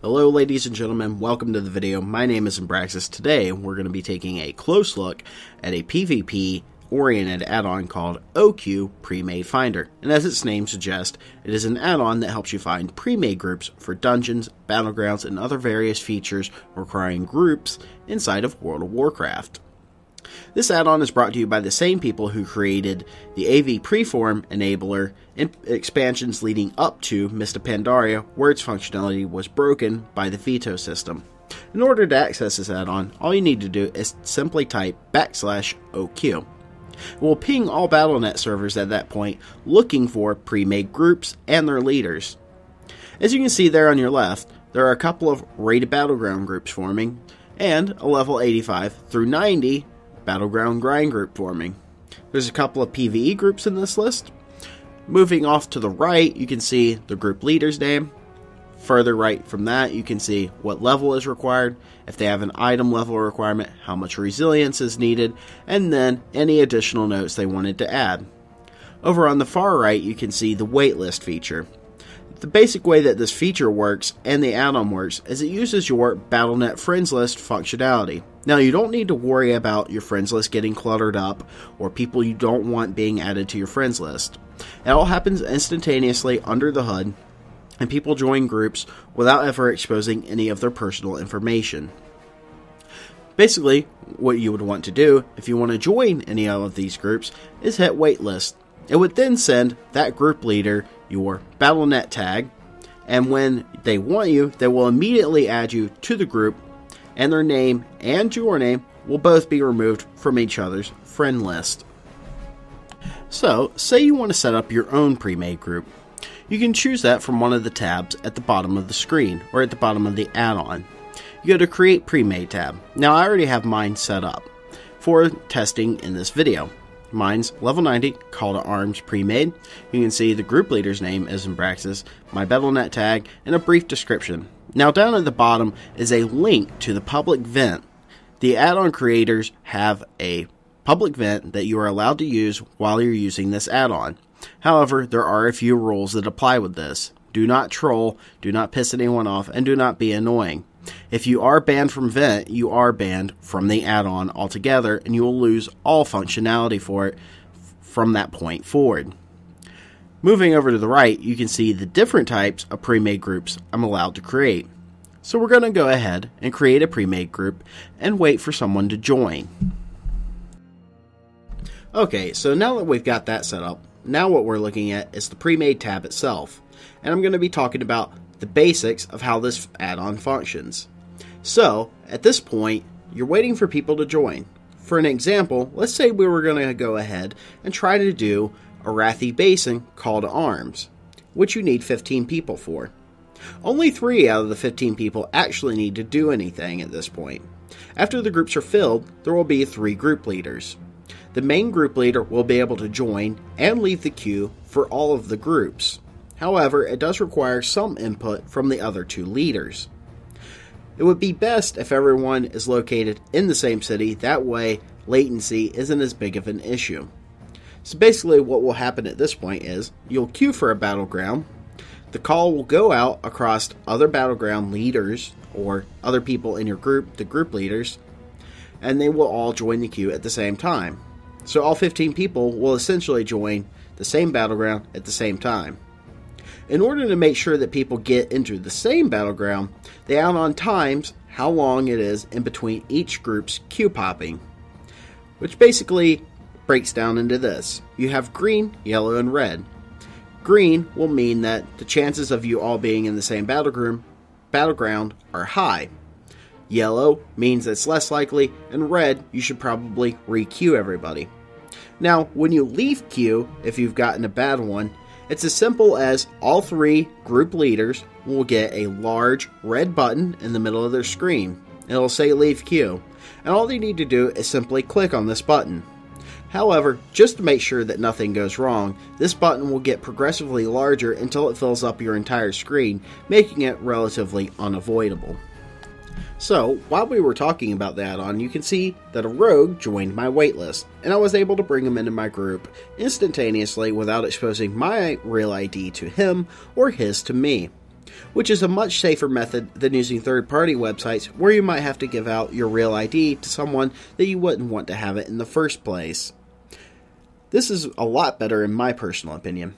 Hello ladies and gentlemen, welcome to the video. My name is Anbraxas. Today we're going to be taking a close look at a PvP oriented add-on called Oqueue Premade Finder. And as its name suggests, it is an add-on that helps you find pre-made groups for dungeons, battlegrounds, and other various features requiring groups inside of World of Warcraft. This add-on is brought to you by the same people who created the AV Preform Enabler and expansions leading up to Mist of Pandaria, where its functionality was broken by the veto system. In order to access this add-on, all you need to do is simply type /Oqueue. It will ping all Battle.net servers at that point looking for pre-made groups and their leaders. As you can see there on your left, there are a couple of rated battleground groups forming, and a level 85 through 90 Battleground Grind group forming. There's a couple of PvE groups in this list. Moving off to the right, you can see the group leader's name. Further right from that, you can see what level is required, if they have an item level requirement, how much resilience is needed, and then any additional notes they wanted to add. Over on the far right, you can see the waitlist feature. The basic way that this feature works and the add-on works is it uses your Battle.net friends list functionality. Now, you don't need to worry about your friends list getting cluttered up or people you don't want being added to your friends list. It all happens instantaneously under the hood, and people join groups without ever exposing any of their personal information. Basically, what you would want to do if you want to join any of these groups is hit waitlist. It would then send that group leader your Battle.net tag, and when they want you, they will immediately add you to the group, and their name and your name will both be removed from each other's friend list. So, say you want to set up your own pre-made group. You can choose that from one of the tabs at the bottom of the screen, or at the bottom of the add-on. You go to Create Premade Tab. Now, I already have mine set up for testing in this video. Mine's level 90, Call to Arms Premade. You can see the group leader's name is Anbraxas, my Battle.net tag, and a brief description. Now down at the bottom is a link to the public vent. The add-on creators have a public vent that you are allowed to use while you're using this add-on. However, there are a few rules that apply with this. Do not troll, do not piss anyone off, and do not be annoying. If you are banned from Vent, you are banned from the add-on altogether, and you will lose all functionality for it from that point forward. Moving over to the right, you can see the different types of pre-made groups I'm allowed to create. So we're going to go ahead and create a pre-made group and wait for someone to join. Okay, so now that we've got that set up, now what we're looking at is the Premade tab itself, and I'm going to be talking about the basics of how this add-on functions. So, at this point, you're waiting for people to join. For an example, let's say we were going to go ahead and try to do a Arathi Basin Call to Arms, which you need 15 people for. Only 3 out of the 15 people actually need to do anything at this point. After the groups are filled, there will be 3 group leaders. The main group leader will be able to join and leave the queue for all of the groups. However, it does require some input from the other 2 leaders. It would be best if everyone is located in the same city, that way latency isn't as big of an issue. So basically what will happen at this point is, you'll queue for a battleground, the call will go out across other battleground leaders, or other people in your group, the group leaders, and they will all join the queue at the same time. So all 15 people will essentially join the same battleground at the same time. In order to make sure that people get into the same battleground, they add on times how long it is in between each group's queue popping, which basically breaks down into this. You have green, yellow, and red. Green will mean that the chances of you all being in the same battleground are high. Yellow means it's less likely, and red, you should probably re-queue everybody. Now, when you leave queue, if you've gotten a bad one, it's as simple as all 3 group leaders will get a large red button in the middle of their screen. It'll say leave queue, and all they need to do is simply click on this button. However, just to make sure that nothing goes wrong, this button will get progressively larger until it fills up your entire screen, making it relatively unavoidable. So, while we were talking about the add-on, you can see that a rogue joined my waitlist, and I was able to bring him into my group instantaneously without exposing my real ID to him or his to me. which is a much safer method than using third-party websites where you might have to give out your real ID to someone that you wouldn't want to have it in the first place. This is a lot better in my personal opinion.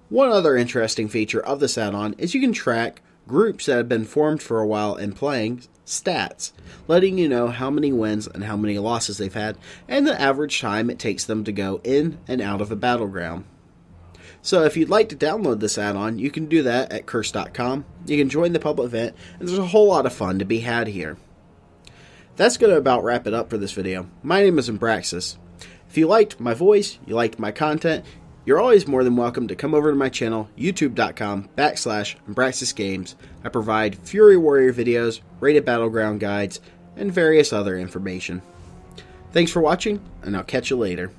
One other interesting feature of this add-on is you can track groups that have been formed for a while and playing stats, letting you know how many wins and how many losses they've had, and the average time it takes them to go in and out of a battleground. So if you'd like to download this add-on, you can do that at curse.com. You can join the public event, and there's a whole lot of fun to be had here. That's going to about wrap it up for this video. My name is Anbraxas. If you liked my voice, you liked my content, you're always more than welcome to come over to my channel, youtube.com/AnbraxasGames. I provide Fury Warrior videos, rated battleground guides, and various other information. Thanks for watching, and I'll catch you later.